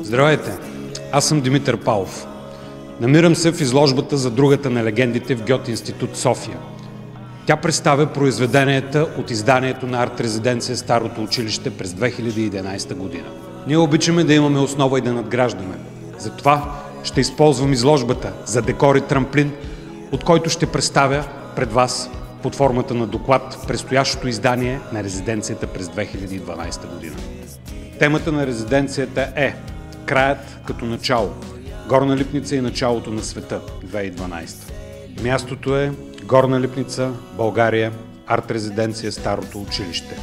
Здравейте, аз съм Димитър Павлов. Намирам се в изложбата за другата на легендите в Гьоте институт София. Тя представя произведенията от изданието на арт-резиденция Старото училище през 2011 година. Ние обичаме да имаме основа и да надграждаме. Затова ще използвам изложбата за декор и трамплин, от който ще представя пред вас под формата на доклад предстоящото издание на резиденцията през 2012 година. Темата на резиденцията е Краят като начало. Горна Липница и началото на света 2012. Мястото е Горна Липница, България, арт-резиденция Старото училище.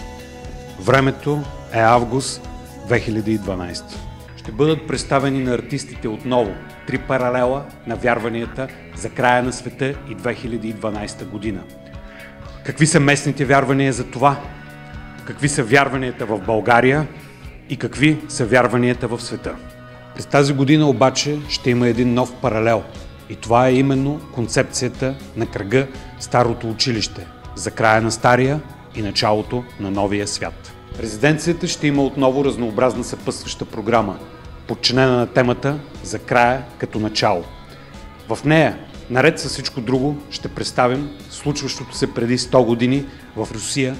Времето е август 2012. Ще бъдат представени на артистите отново 3 паралела на вярванията за края на света и 2012 година. Какви са местните вярвания за това? Какви са вярванията в България и какви са вярванията в света? През тази година обаче ще има един нов паралел и това е именно концепцията на кръга Старото училище за края на стария и началото на новия свят. Резиденцията ще има отново разнообразна съпътстваща програма, подчинена на темата за края като начало. В нея, наред с всичко друго, ще представим случващото се преди 100 години в Русия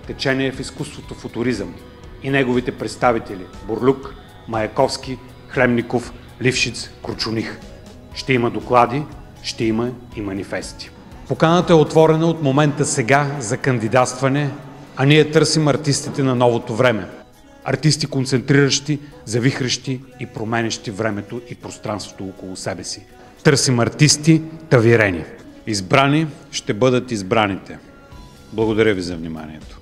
течение в изкуството футуризъм и неговите представители Бурлюк, Маяковски, Хлебников, Лившиц, Кручуних. Ще има доклади, ще има и манифести. Поканата е отворена от момента сега за кандидатстване, а ние търсим артистите на новото време. Артисти концентриращи, завихрещи и променящи времето и пространството около себе си. Търсим артисти тавирени. Избрани ще бъдат избраните. Благодаря ви за вниманието.